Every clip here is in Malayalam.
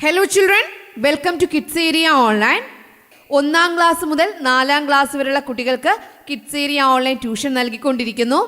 Hello children, welcome to kids area online. 1-ാം ക്ലാസ് മുതൽ 4-ാം ക്ലാസ് വരെയുള്ള കുട്ടികൾക്ക് കിഡ്സ് ഏരിയ ഓൺലൈൻ ട്യൂഷൻ നൽകിക്കൊണ്ടിരിക്കുന്നു.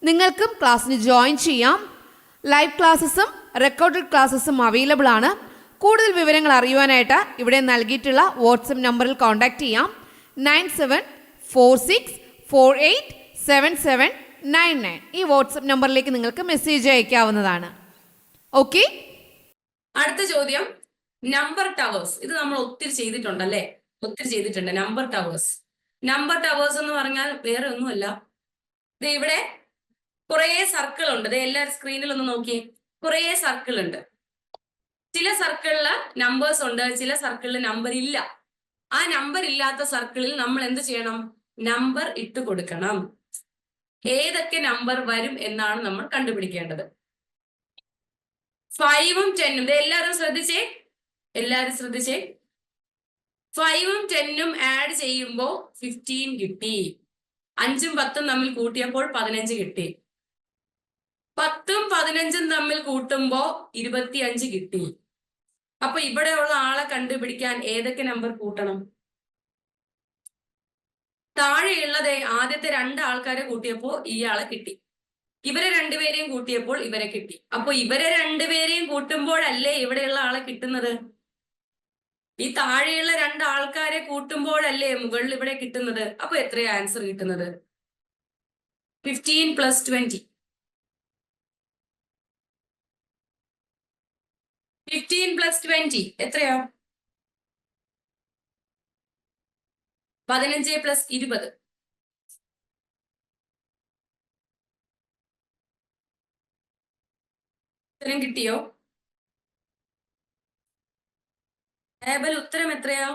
നിങ്ങൾക്കും ക്ലാസ്സിന് ജോയിൻ ചെയ്യാം. ലൈവ് ക്ലാസ്സസും റെക്കോർഡഡ് ക്ലാസ്സസും അവൈലബിൾ ആണ്. കൂടുതൽ വിവരങ്ങൾ അറിയുവാനായിട്ട് ഇവിടെ നൽകിയിട്ടുള്ള വാട്സപ്പ് നമ്പറിൽ കോൺടാക്റ്റ് ചെയ്യാം. 9746487799 ഈ വാട്സപ്പ് നമ്പറിലേക്ക് നിങ്ങൾക്ക് മെസ്സേജ് അയക്കാവുന്നതാണ്. ഓക്കെ. അടുത്ത ചോദ്യം, നമ്പർ ടവേഴ്സ്. ഇത് നമ്മൾ ഒത്തിരി ചെയ്തിട്ടുണ്ടല്ലേ, ഒത്തിരി ചെയ്തിട്ടുണ്ട്. നമ്പർ ടവേഴ്സ് എന്ന് പറഞ്ഞാൽ വേറെ ഒന്നുമല്ല. ഇവിടെ കുറേ സർക്കിൾ ഉണ്ട്. എല്ലാവരും സ്ക്രീനിൽ ഒന്ന് നോക്കിയേ, കുറേ സർക്കിൾ ഉണ്ട്. ചില സർക്കിളില് നമ്പേഴ്സ് ഉണ്ട്, ചില സർക്കിളിൽ നമ്പർ ഇല്ല. ആ നമ്പർ ഇല്ലാത്ത സർക്കിളിൽ നമ്മൾ എന്ത് ചെയ്യണം? നമ്പർ ഇട്ട് കൊടുക്കണം. ഏതൊക്കെ നമ്പർ വരും എന്നാണ് നമ്മൾ കണ്ടുപിടിക്കേണ്ടത്. 5ഉം 10ഉം എല്ലാവരും ശ്രദ്ധിച്ചേ, 5ഉം 10ഉം ആഡ് ചെയ്യുമ്പോൾ 15 കിട്ടി. 5ഉം 10ഉം തമ്മിൽ കൂട്ടിയപ്പോൾ 15 കിട്ടി. 10ഉം 15ഉം തമ്മിൽ കൂട്ടുമ്പോ 25 കിട്ടി. അപ്പൊ ഇവിടെയുള്ള ആളെ കണ്ടുപിടിക്കാൻ ഏതൊക്കെ നമ്പർ കൂട്ടണം? താഴെയുള്ളത് ആദ്യത്തെ 2 ആൾക്കാരെ കൂട്ടിയപ്പോ ഇയാളെ കിട്ടി. ഇവരെ രണ്ടുപേരെയും കൂട്ടിയപ്പോൾ ഇവരെ കിട്ടി. അപ്പൊ ഇവരെ രണ്ടുപേരെയും കൂട്ടുമ്പോഴല്ലേ ഇവിടെയുള്ള ആളെ കിട്ടുന്നത്? ഈ താഴെയുള്ള 2 ആൾക്കാരെ കൂട്ടുമ്പോഴല്ലേ മുകളിൽ ഇവിടെ കിട്ടുന്നത്? അപ്പൊ എത്രയാ ആൻസർ കിട്ടുന്നത്? 15 + 20. 15 + 20 എത്രയാ? 15 + 20. ഉത്തരം കിട്ടിയോ? ഏബൽ, ഉത്തരം എത്രയാ?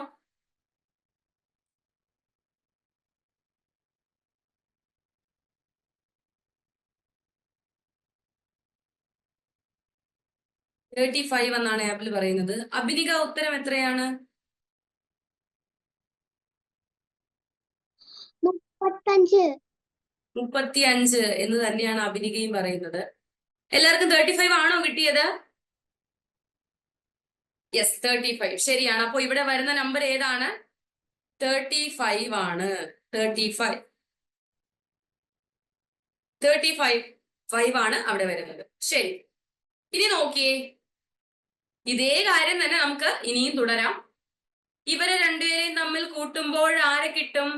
$35 എന്നാണ് ആപ്പിൾ പറയുന്നത്. അഭിനിക, ഉത്തരം എത്രയാണ്? 35 എന്ന് തന്നെയാണ് അഭിനികയും പറയുന്നത്. എല്ലാവർക്കും 35 ആണോ കിട്ടിയത്? യെസ്, 35 ശരിയാണ്. അപ്പൊ ഇവിടെ വരുന്ന നമ്പർ ഏതാണ്? 35 ആണ്. 35 ആണ് അവിടെ വരുന്നത്. ശരി, ഇനി നോക്കിയേ, ഇതേ കാര്യം തന്നെ നമുക്ക് ഇനിയും തുടരാം. ഇവരെ രണ്ടുപേരെയും തമ്മിൽ കൂട്ടുമ്പോൾ ആരെ കിട്ടും?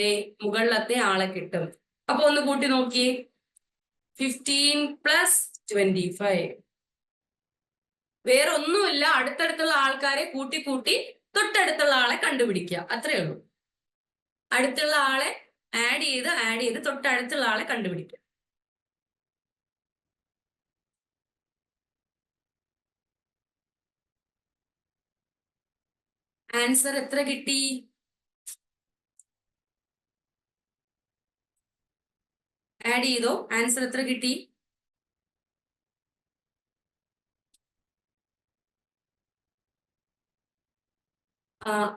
ദേ മുകളിലത്തെ ആളെ കിട്ടും. അപ്പൊ ഒന്ന് കൂട്ടി നോക്കിയേ, 15 + 25. വേറെ ഒന്നുമില്ല, അടുത്തടുത്തുള്ള ആൾക്കാരെ കൂട്ടി കൂട്ടി തൊട്ടടുത്തുള്ള ആളെ കണ്ടുപിടിക്കുക, അത്രേ ഉള്ളൂ. അടുത്തുള്ള ആളെ ആഡ് ചെയ്ത് തൊട്ടടുത്തുള്ള ആളെ കണ്ടുപിടിക്കുക. ആൻസർ എത്ര കിട്ടി? ആഡ് ചെയ്തോ, ആൻസർ എത്ര കിട്ടി?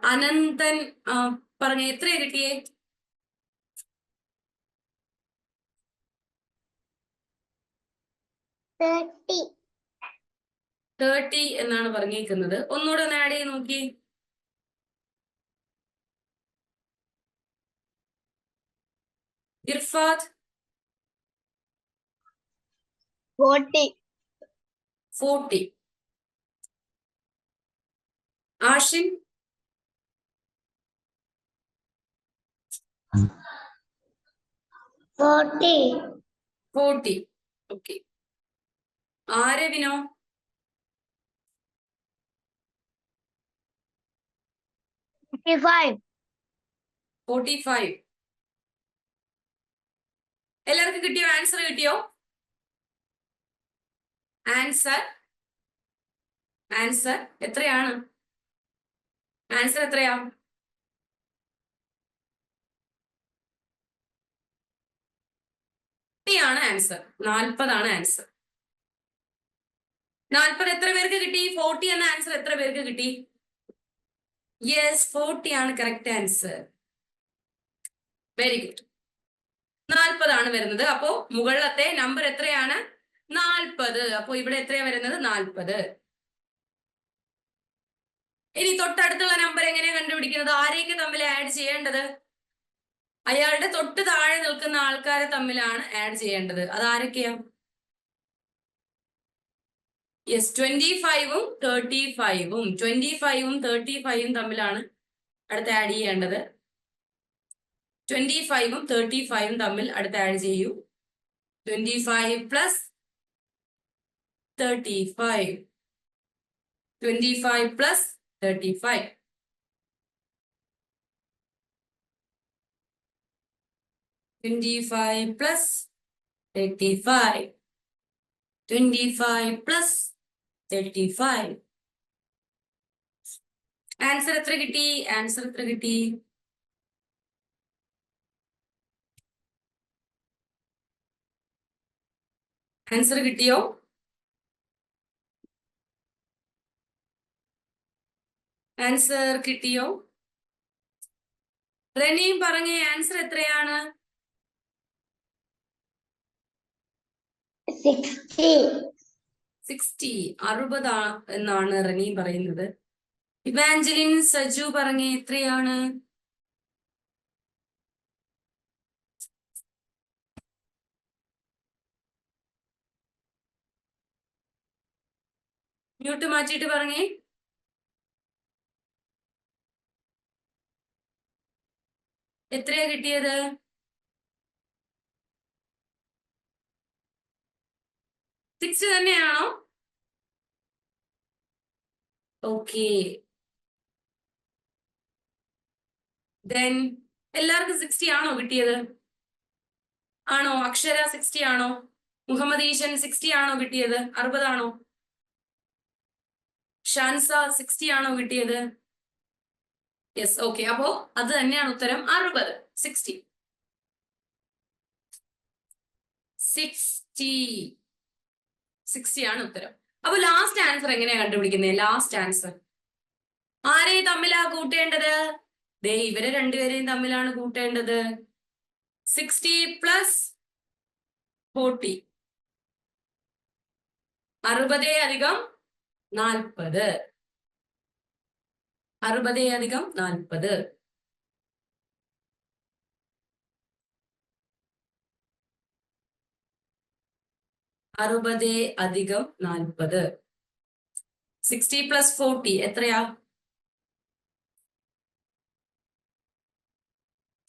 അനന്തൻ പറഞ്ഞ എത്രയാ കിട്ടിയേ? 30 എന്നാണ് പറഞ്ഞേക്കുന്നത്. ഒന്നുകൂടെ ഒന്ന് ആഡ് ചെയ്ത് നോക്കി. ഇർഫാദ് 40. ആഷിൻ 40. ഓക്കെ. ആരവിനോ? 45. എല്ലാവർക്കും കിട്ടിയോ? ആൻസർ കിട്ടിയോ? ആൻസർ എത്രയാണ്? ആൻസർ എത്രയാ? ആണ് ആൻസർ. 40 ആണ് ആൻസർ. 40 എത്ര പേർക്ക് കിട്ടി? 40 എന്ന ആൻസർ എത്ര പേർക്ക് കിട്ടി? യെസ്, 40 ആണ് കറക്റ്റ് ആൻസർ. Very good. 40 ആണ് വരുന്നത്. അപ്പോ മുകളിലത്തെ നമ്പർ എത്രയാണ്? 40. അപ്പൊ ഇവിടെ എത്രയാ വരുന്നത്? 40. ഇനി തൊട്ടടുത്തുള്ള നമ്പർ എങ്ങനെയാ കണ്ടുപിടിക്കുന്നത്? ആരെയൊക്കെ തമ്മിൽ ആഡ് ചെയ്യേണ്ടത്? അയാളുടെ തൊട്ട് താഴെ നിൽക്കുന്ന ആൾക്കാരെ തമ്മിലാണ് ആഡ് ചെയ്യേണ്ടത്. അത് ആരൊക്കെയാ? യെസ്, 25ഉം 35ഉം 25ഉം 35ഉം തമ്മിലാണ് അടുത്ത് ആഡ് ചെയ്യേണ്ടത്. 25ഉം 35ഉം തമ്മിൽ അടുത്ത് ആഡ് ചെയ്യൂ. 25 plus 35. 25 plus 35. 25 plus 35. 25 plus 35. Answer എത്ര കിട്ടി? ആൻസർ എത്ര കിട്ടി? ആൻസർ കിട്ടിയോ? ആൻസർ കിട്ടിയോ? റെനിയും പറഞ്ഞേ, ആൻസർ എത്രയാണ്? 60 60 എന്നാണ് റെനിയും പറയുന്നത്. ഇവാഞ്ചലിൻ സജു പറഞ്ഞേ, എത്രയാണ്? മ്യൂട്ട് മാറ്റിയിട്ട് പറഞ്ഞേ. എത്രയാ കിട്ടിയത്? സിക്സ് തന്നെയാണോ? ഓക്കെ, ദെൻ എല്ലാവർക്കും 60 ആണോ കിട്ടിയത്? ആണോ? അക്ഷര 60 ആണോ? മുഹമ്മദ് ഈശൻ 60 ആണോ കിട്ടിയത്? 60 ആണോ? ഷാൻസ 60 ആണോ കിട്ടിയത്? Yes, okay. അപ്പോ അത് തന്നെയാണ് ഉത്തരം, 60. 60 60 ആണ് ഉത്തരം. അപ്പൊ ലാസ്റ്റ് ആൻസർ എങ്ങനെയാ കണ്ടുപിടിക്കുന്നത്? ലാസ്റ്റ് ആൻസർ ആരെ തമ്മിലാ കൂട്ടേണ്ടത്? ദേ ഇവരെ രണ്ടുപേരെയും തമ്മിലാണ് കൂട്ടേണ്ടത്. 60 പ്ലസ് 40. 60 അധികം 40. 60 അധികം 40. അറുപത് അധികം 40. 60 പ്ലസ് 40 എത്രയാ?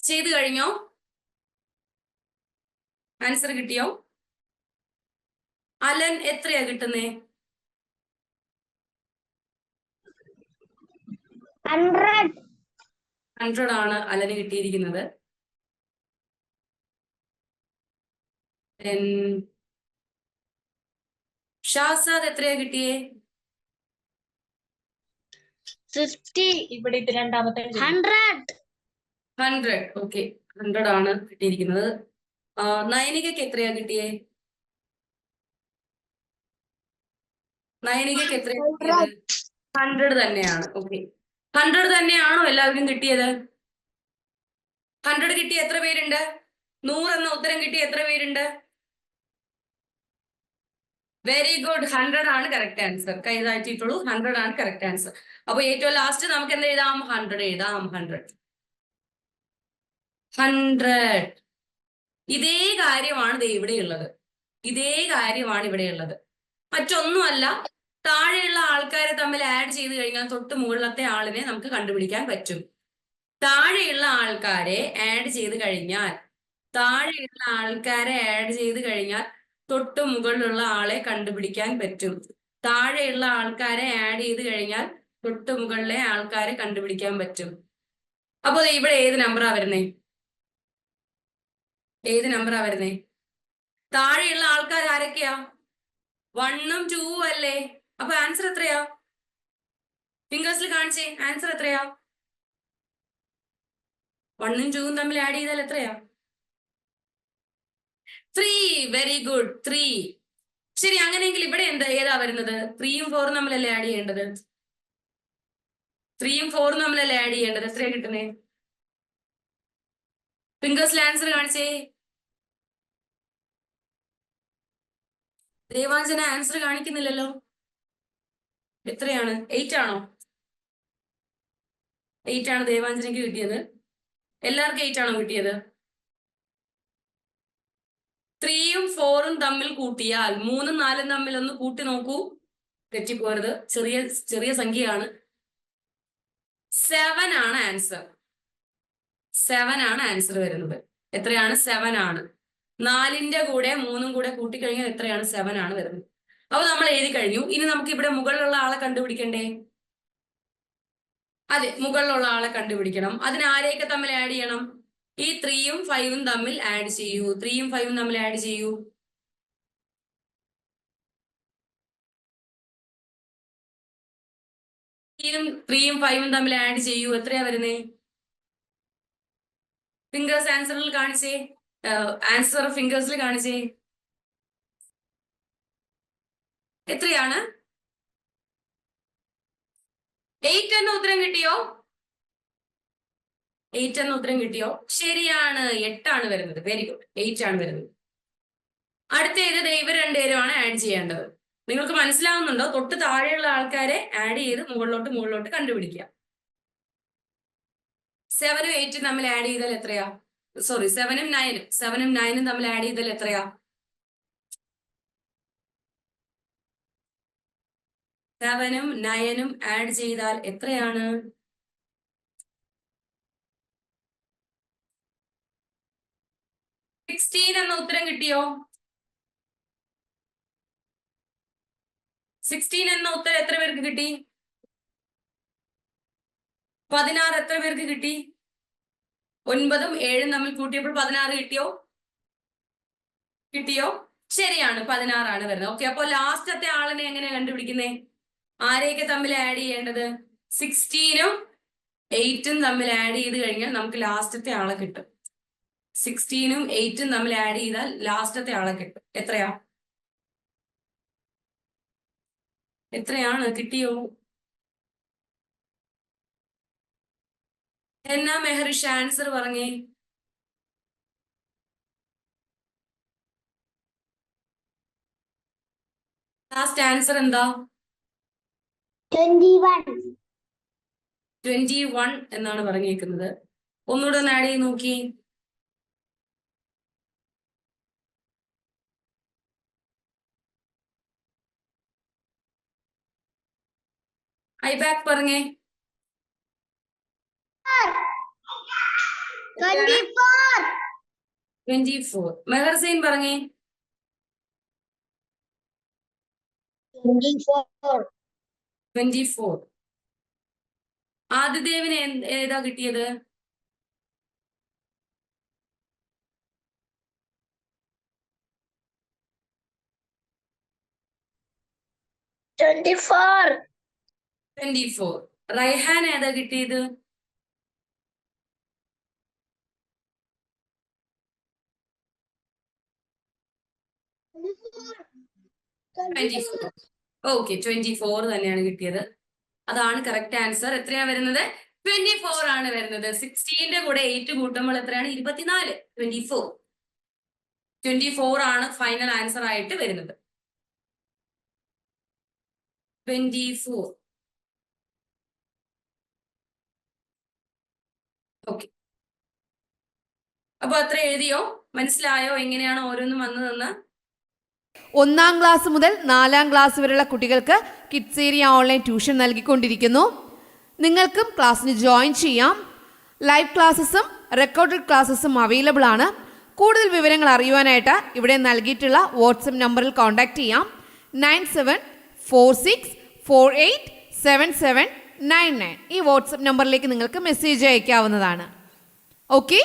ചെയ്തു കഴിഞ്ഞോ? ആൻസർ കിട്ടിയോ? അലൻ എത്രയാ കിട്ടുന്നേ? 100 ആണ് അലന് കിട്ടിയിരിക്കുന്നത്. ഷാസാദ് എത്രയാ കിട്ടിയേ? 50. ഇവിടെ ഇത് രണ്ടാമത്തെ 100. ഓക്കെ, 100 ആണ് കിട്ടിയിരിക്കുന്നത്. നയനികക്ക് എത്രയാ കിട്ടിയേ? നയനികക്ക് എത്രയാ കിട്ടിയത്? 100 തന്നെയാണ്. ഓക്കെ, 100 തന്നെയാണോ എല്ലാവർക്കും കിട്ടിയത്? 100 കിട്ടിയ എത്ര പേരുണ്ട്? 100 എന്ന ഉത്തരം കിട്ടിയ എത്ര പേരുണ്ട്? വെരി ഗുഡ്, 100 ആണ് കറക്റ്റ് ആൻസർ. കൈ താഴ്ത്തിയിട്ടുള്ളൂ. 100 ആണ് കറക്റ്റ് ആൻസർ. അപ്പൊ ഏറ്റവും ലാസ്റ്റ് നമുക്ക് എന്ത് എഴുതാം? 100 എഴുതാം. 100. ഇതേ കാര്യമാണ് ദേ ഇവിടെയുള്ളത്. ഇതേ കാര്യമാണ് ഇവിടെയുള്ളത്. മറ്റൊന്നുമല്ല, താഴെയുള്ള ആൾക്കാരെ തമ്മിൽ ആഡ് ചെയ്ത് കഴിഞ്ഞാൽ തൊട്ട് മുകളിലത്തെ ആളിനെ നമുക്ക് കണ്ടുപിടിക്കാൻ പറ്റും. താഴെയുള്ള ആൾക്കാരെ ആഡ് ചെയ്ത് കഴിഞ്ഞാൽ തൊട്ട് മുകളിലുള്ള ആളെ കണ്ടുപിടിക്കാൻ പറ്റും. താഴെയുള്ള ആൾക്കാരെ ആഡ് ചെയ്ത് കഴിഞ്ഞാൽ തൊട്ട് മുകളിലെ ആൾക്കാരെ കണ്ടുപിടിക്കാൻ പറ്റും. അപ്പൊ ഇവിടെ ഏത് നമ്പറാ വരുന്നേ? ഏത് നമ്പറാ വരുന്നേ? താഴെയുള്ള ആൾക്കാർ ആരൊക്കെയാ? 1ഉം 2ഉം അല്ലേ? അപ്പൊ ആൻസർ എത്രയാ? ഫിംഗേഴ്സിൽ കാണിച്ചേ, ആൻസർ എത്രയാ? 1ഉം 2ഉം തമ്മിൽ ആഡ് ചെയ്താൽ എത്രയാ? 3. Very good, 3. ശരി, അങ്ങനെയെങ്കിൽ ഇവിടെ ഏതാ വരുന്നത്? 3ഉം 4ഉം തമ്മിലല്ലേ ആഡ് ചെയ്യേണ്ടത്? 3ഉം 4ഉം തമ്മിലല്ലേ ആഡ് ചെയ്യേണ്ടത്? എത്രയാ കിട്ടുന്നേ? ഫിംഗേഴ്സിൽ ആൻസർ കാണിച്ചേ. ദേവാഞ്ജന ആൻസർ കാണിക്കുന്നില്ലല്ലോ. എത്രയാണ്? 8 ആണോ? 8 ആണ് ദേവാഞ്ജനയ്ക്ക് കിട്ടിയത്. എല്ലാവർക്കും 8 ആണോ കിട്ടിയത്? 3ഉം 4ഉം തമ്മിൽ കൂട്ടിയാൽ 3ഉം 4ഉം തമ്മിൽ ഒന്ന് കൂട്ടി നോക്കൂ, തെറ്റിപ്പോരുത്. ചെറിയ ചെറിയ സംഖ്യയാണ്. 7 ആണ് ആൻസർ. 7 ആണ് ആൻസർ വരുന്നത്. എത്രയാണ്? 7 ആണ്. 4ന്റെ കൂടെ 3ഉം കൂടെ കൂട്ടിക്കഴിഞ്ഞാൽ എത്രയാണ്? 7 ആണ് വരുന്നത്. അപ്പൊ നമ്മൾ എഴുതി കഴിഞ്ഞു. ഇനി നമുക്ക് ഇവിടെ മുകളിലുള്ള ആളെ കണ്ടുപിടിക്കണ്ടേ? അതെ, മുകളിലുള്ള ആളെ കണ്ടുപിടിക്കണം. അതിന് ആരെയൊക്കെ തമ്മിൽ ആഡ് ചെയ്യണം? ഈ 3ഉം 5ഉം തമ്മിൽ ആഡ് ചെയ്യൂ. 3ഉം 5ഉം തമ്മിൽ ആഡ് ചെയ്യൂ. 3ഉം 5ഉം തമ്മിൽ ആഡ് ചെയ്യൂ. എത്രയാ വരുന്നേ? ഫിംഗേഴ്സ് ആൻസറിൽ കാണിച്ചേ. ആൻസർ ഫിംഗേഴ്സിൽ കാണിച്ചേ. എത്രയാണ്? 8 എന്ന ഉത്തരം കിട്ടിയോ? 8 എന്ന ഉത്തരം കിട്ടിയോ? ശരിയാണ്, 8 ആണ് വരുന്നത്. വെരി ഗുഡ്, 8 ആണ് വരുന്നത്. അടുത്തേത് ഇവർ രണ്ടുപേരുമാണ് ആഡ് ചെയ്യേണ്ടത്. നിങ്ങൾക്ക് മനസ്സിലാവുന്നുണ്ടോ? തൊട്ട് താഴെയുള്ള ആൾക്കാരെ ആഡ് ചെയ്ത് മുകളിലോട്ട് കണ്ടുപിടിക്കുക. 7ഉം 8ഉം തമ്മിൽ ആഡ് ചെയ്താൽ എത്രയാ? സോറി, 7ഉം 9ഉം തമ്മിൽ ആഡ് ചെയ്താൽ എത്രയാ? 7ഉം 9ഉം ആഡ് ചെയ്താൽ എത്രയാണ്? 16 എന്ന ഉത്തരം കിട്ടിയോ? 16 എന്ന ഉത്തരം എത്ര പേർക്ക് കിട്ടി? 16 എത്ര പേർക്ക് കിട്ടി? 9ഉം 7ഉം തമ്മിൽ കൂട്ടിയപ്പോൾ 16 കിട്ടിയോ? കിട്ടിയോ? ശരിയാണ്, 16 ആണ് വരുന്നത്. ഓക്കെ, അപ്പൊ ലാസ്റ്റത്തെ ആളിനെ എങ്ങനെ കണ്ടുപിടിക്കുന്നേ? ആരെയൊക്കെ തമ്മിൽ ആഡ് ചെയ്യേണ്ടത്? 16ഉം 8ഉം തമ്മിൽ ആഡ് ചെയ്ത് കഴിഞ്ഞാൽ നമുക്ക് ലാസ്റ്റത്തെ ആളെ കിട്ടും. 16ഉം 8ഉം തമ്മിൽ ആഡ് ചെയ്താൽ ലാസ്റ്റത്തെ ആളെ കിട്ടും. എത്രയാണ്? കിട്ടിയോ? എന്നാ മെഹറിഷ് ആൻസർ പറഞ്ഞേ. ലാസ്റ്റ് ആൻസർ എന്താ? 21 എന്നാണ് പറഞ്ഞേക്കുന്നത്. ഒന്നുകൂടെ ഒന്ന് ആഡ് ചെയ്ത് നോക്കി. ഐബാക്ക് പറഞ്ഞേ. 24. മെഹർസൈൻ പറഞ്ഞേ. 24. ആദിദേവിന് ഏതാ കിട്ടിയത്? 24. റൈഹാൻ ഏതാ കിട്ടിയത്? 24. ഓക്കെ, 24 തന്നെയാണ് കിട്ടിയത്. അതാണ് കറക്റ്റ് ആൻസർ. എത്രയാ വരുന്നത്? 24 ആണ് വരുന്നത്. 16ന്റെ കൂടെ 8 കൂട്ടുമ്പോൾ എത്രയാണ്? 24. 24 ആണ് ഫൈനൽ ആൻസർ ആയിട്ട് വരുന്നത്. 24. ഓക്കെ, അപ്പൊ അത്ര എഴുതിയോ? മനസ്സിലായോ എങ്ങനെയാണ് ഓരോന്നും വന്നതെന്ന്? 1-ാം ക്ലാസ് മുതൽ 4-ാം ക്ലാസ് വരെയുള്ള കുട്ടികൾക്ക് കിഡ്സ് ഏരിയ ഓൺലൈൻ ട്യൂഷൻ നൽകിക്കൊണ്ടിരിക്കുന്നു. നിങ്ങൾക്കും ക്ലാസ്സിന് ജോയിൻ ചെയ്യാം. ലൈവ് ക്ലാസ്സസും റെക്കോർഡഡ് ക്ലാസ്സസും അവൈലബിൾ ആണ്. കൂടുതൽ വിവരങ്ങൾ അറിയുവാനായിട്ട് ഇവിടെ നൽകിയിട്ടുള്ള വാട്സപ്പ് നമ്പറിൽ കോൺടാക്റ്റ് ചെയ്യാം. 9746487799. ഈ വാട്സപ്പ് നമ്പറിലേക്ക് നിങ്ങൾക്ക് മെസ്സേജ് അയക്കാവുന്നതാണ്. ഓക്കെ.